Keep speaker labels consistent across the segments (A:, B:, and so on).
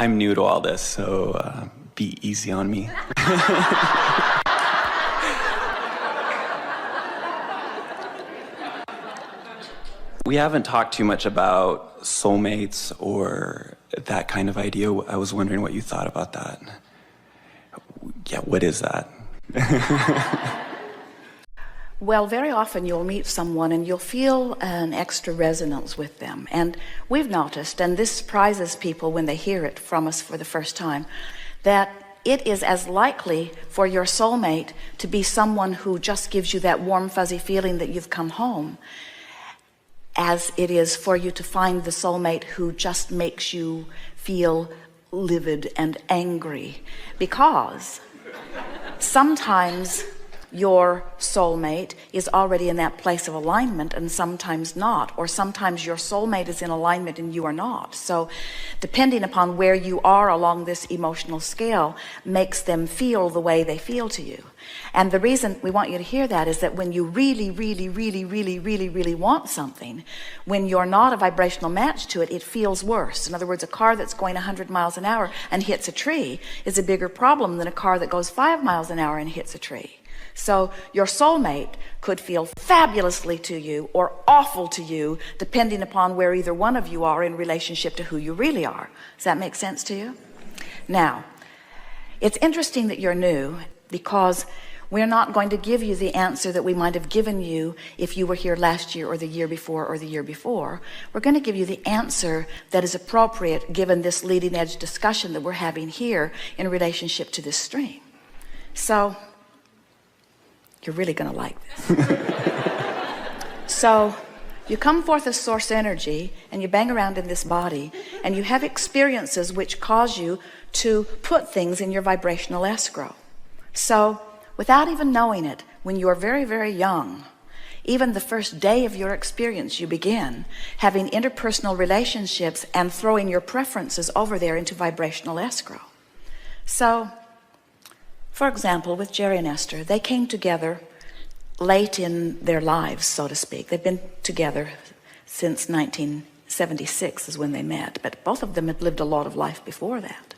A: I'm new to all this, so be easy on me. We haven't talked too much about soulmates or that kind of idea. I was wondering what you thought about that. Yeah, what is that?
B: Well, very often you'll meet someone and you'll feel an extra resonance with them. And we've noticed, and this surprises people when they hear it from us for the first time, that it is as likely for your soulmate to be someone who just gives you that warm, fuzzy feeling that you've come home, as it is for you to find the soulmate who just makes you feel livid and angry. Because sometimes your soulmate is already in that place of alignment and sometimes not, or sometimes your soulmate is in alignment and you are not. So depending upon where you are along this emotional scale makes them feel the way they feel to you. And the reason we want you to hear that is that when you really want something, when you're not a vibrational match to it, it feels worse. In other words, a car that's going 100 miles an hour and hits a tree is a bigger problem than a car that goes 5 miles an hour and hits a tree. So your soulmate could feel fabulously to you or awful to you, depending upon where either one of you are in relationship to who you really are. Does that make sense to you? Now, it's interesting that you're new, because we're not going to give you the answer that we might have given you if you were here last year or the year before or the year before. We're going to give you the answer that is appropriate given this leading edge discussion that we're having here in relationship to this stream. So you're really going to like this. So you come forth as source energy and you bang around in this body and you have experiences which cause you to put things in your vibrational escrow. So without even knowing it, when you're very young, even the first day of your experience, you begin having interpersonal relationships and throwing your preferences over there into vibrational escrow. So for example, with Jerry and Esther, they came together late in their lives, so to speak. They've been together since 1976 is when they met, but both of them had lived a lot of life before that.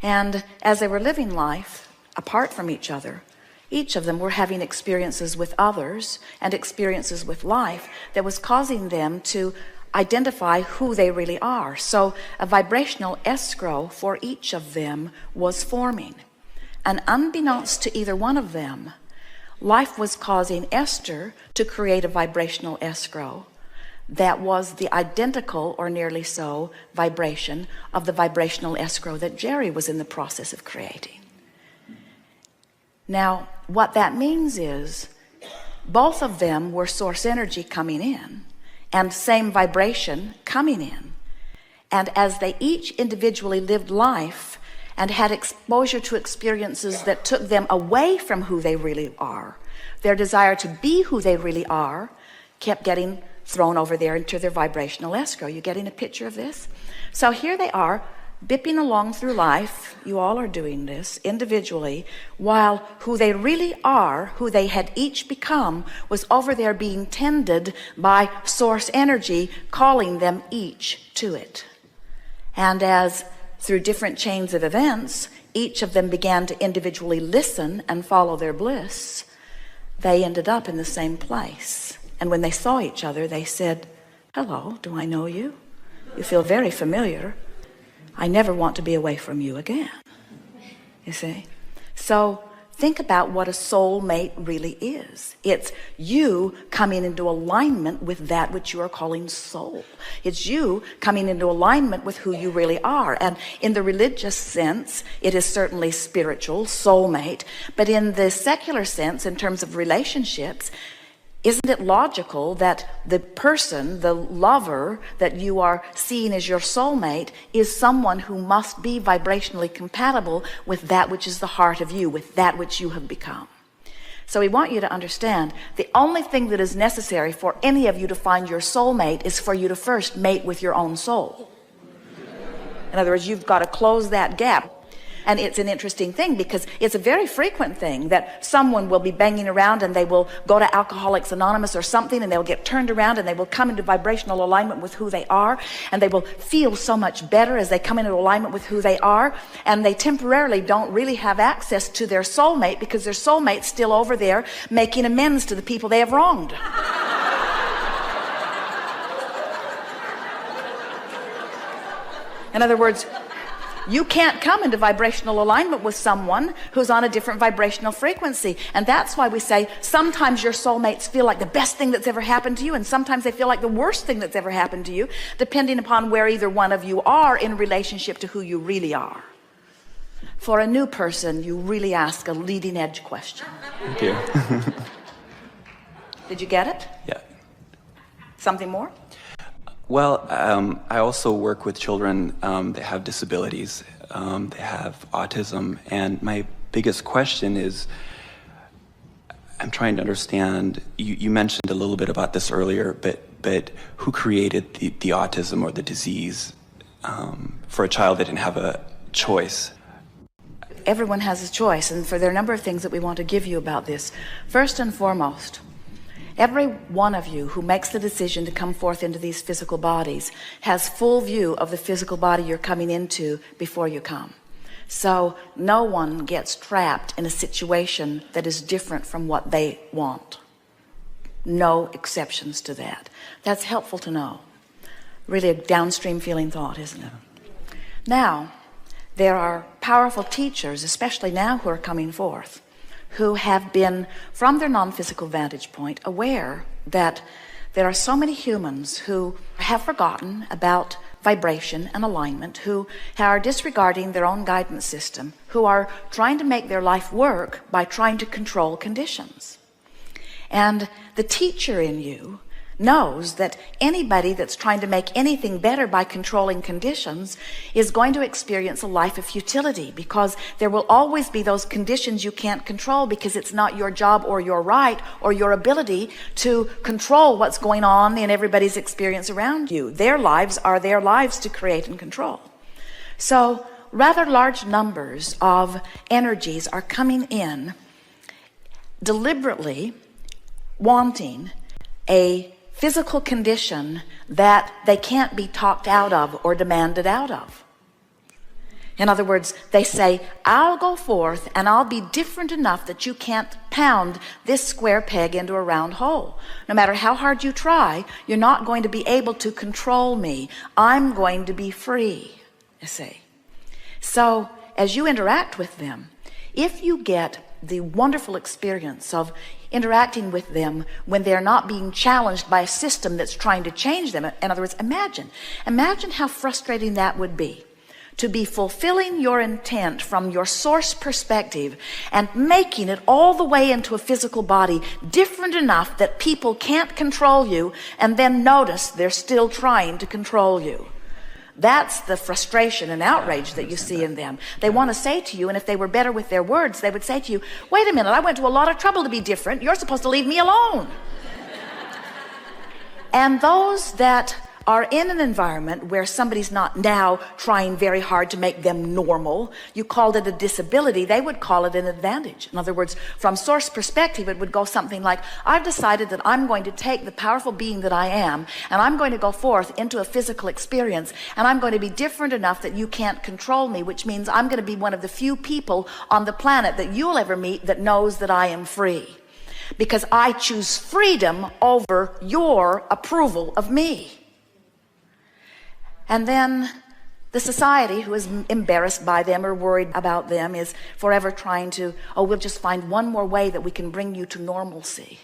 B: And as they were living life apart from each other, each of them were having experiences with others and experiences with life that was causing them to identify who they really are. So a vibrational escrow for each of them was forming. And unbeknownst to either one of them, life was causing Esther to create a vibrational escrow that was the identical, or nearly so, vibration of the vibrational escrow that Jerry was in the process of creating. Now, what that means is both of them were source energy coming in and same vibration coming in. And as they each individually lived life and had exposure to experiences that took them away from who they really are, their desire to be who they really are kept getting thrown over there into their vibrational escrow. You getting a picture of this? So here they are, bipping along through life. You all are doing this individually, while who they really are, who they had each become, was over there being tended by source energy, calling them each to it. And as through different chains of events, each of them began to individually listen and follow their bliss, they ended up in the same place. And when they saw each other, they said, "Hello, do I know you? You feel very familiar. I never want to be away from you again." You see? So think about what a soulmate really is. It's you coming into alignment with that which you are calling soul. It's you coming into alignment with who you really are. And in the religious sense, it is certainly spiritual, soulmate. But in the secular sense, in terms of relationships, isn't it logical that the person, the lover that you are seeing as your soulmate, is someone who must be vibrationally compatible with that which is the heart of you, with that which you have become? So we want you to understand the only thing that is necessary for any of you to find your soulmate is for you to first mate with your own soul. In other words, you've got to close that gap. And it's an interesting thing because it's a very frequent thing that someone will be banging around and they will go to Alcoholics Anonymous or something, and they'll get turned around and they will come into vibrational alignment with who they are, and they will feel so much better as they come into alignment with who they are, and they temporarily don't really have access to their soulmate because their soulmate's still over there making amends to the people they have wronged. In other words, you can't come into vibrational alignment with someone who's on a different vibrational frequency. And that's why we say sometimes your soulmates feel like the best thing that's ever happened to you, and sometimes they feel like the worst thing that's ever happened to you, depending upon where either one of you are in relationship to who you really are. For a new person, you really ask a leading edge question.
A: Thank you.
B: Did you get it?
A: Yeah.
B: Something more?
A: Well, I also work with children that have disabilities. They have autism, and my biggest question is, I'm trying to understand, you mentioned a little bit about this earlier, but who created the autism or the disease for a child that didn't have a choice?
B: Everyone has a choice, and there are a number of things that we want to give you about this. First and foremost, every one of you who makes the decision to come forth into these physical bodies has full view of the physical body you're coming into before you come. So no one gets trapped in a situation that is different from what they want. No exceptions to that. That's helpful to know. Really a downstream feeling thought, isn't it? Now, there are powerful teachers, especially now, who are coming forth, who have been, from their non-physical vantage point, aware that there are so many humans who have forgotten about vibration and alignment, who are disregarding their own guidance system, who are trying to make their life work by trying to control conditions. And the teacher in you knows that anybody that's trying to make anything better by controlling conditions is going to experience a life of futility, because there will always be those conditions you can't control, because it's not your job or your right or your ability to control what's going on in everybody's experience around you. Their lives are their lives to create and control. So rather large numbers of energies are coming in deliberately wanting a physical condition that they can't be talked out of or demanded out of. In other words, they say, I'll go forth and I'll be different enough that you can't pound this square peg into a round hole. No matter how hard you try, you're not going to be able to control me. I'm going to be free, you see. So as you interact with them, if you get the wonderful experience of interacting with them when they're not being challenged by a system that's trying to change them. In other words, imagine how frustrating that would be, to be fulfilling your intent from your source perspective and making it all the way into a physical body different enough that people can't control you, and then notice they're still trying to control you. That's the frustration and outrage that you see in them. They want to say to you, and if they were better with their words, they would say to you, wait a minute, I went to a lot of trouble to be different. You're supposed to leave me alone. And those that are in an environment where somebody's not now trying very hard to make them normal, you called it a disability, they would call it an advantage. In other words, from source perspective, it would go something like, I've decided that I'm going to take the powerful being that I am, and I'm going to go forth into a physical experience, and I'm going to be different enough that you can't control me, which means I'm going to be one of the few people on the planet that you'll ever meet that knows that I am free, because I choose freedom over your approval of me. And then the society, who is embarrassed by them or worried about them, is forever trying to, we'll just find one more way that we can bring you to normalcy.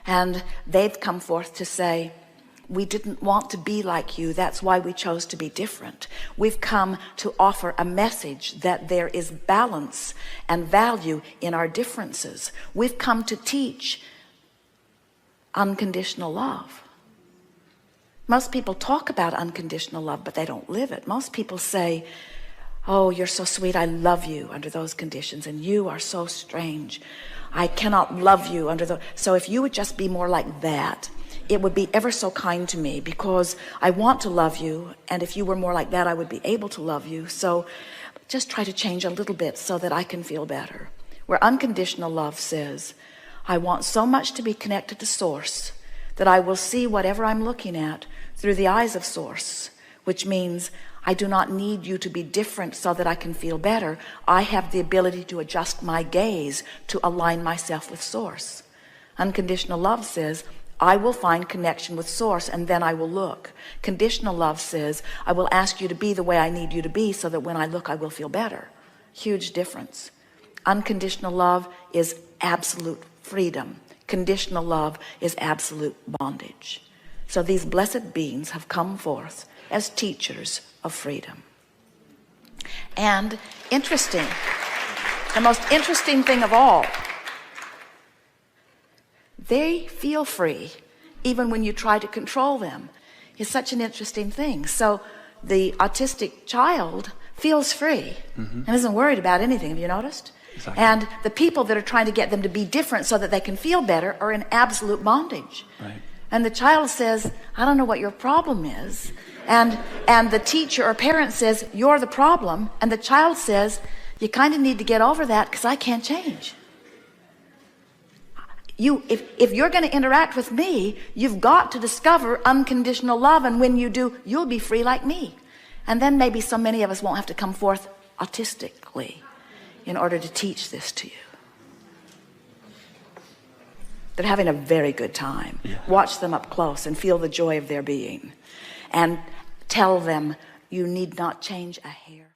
B: And they've come forth to say, we didn't want to be like you. That's why we chose to be different. We've come to offer a message that there is balance and value in our differences. We've come to teach unconditional love. Most people talk about unconditional love, but they don't live it. Most people say, oh, you're so sweet, I love you under those conditions, and you are so strange, I cannot love you under those. So if you would just be more like that, it would be ever so kind to me, because I want to love you, and if you were more like that, I would be able to love you. So just try to change a little bit so that I can feel better. Where unconditional love says, I want so much to be connected to Source that I will see whatever I'm looking at through the eyes of Source, which means I do not need you to be different so that I can feel better. I have the ability to adjust my gaze to align myself with Source. Unconditional love says, I will find connection with Source and then I will look. Conditional love says, I will ask you to be the way I need you to be so that when I look, I will feel better. Huge difference. Unconditional love is absolute freedom. Conditional love is absolute bondage. So these blessed beings have come forth as teachers of freedom. And interesting, the most interesting thing of all, they feel free even when you try to control them. It's such an interesting thing. So the autistic child feels free and isn't worried about anything. Have you noticed?
A: Exactly.
B: And the people that are trying to get them to be different so that they can feel better are in absolute bondage.
A: Right.
B: And the child says, I don't know what your problem is. And the teacher or parent says, you're the problem. And the child says, you kind of need to get over that because I can't change. If you're going to interact with me, you've got to discover unconditional love. And when you do, you'll be free like me. And then maybe so many of us won't have to come forth autistically in order to teach this to you. They're having a very good time.
A: Yeah.
B: Watch them up close and feel the joy of their being. And tell them you need not change a hair.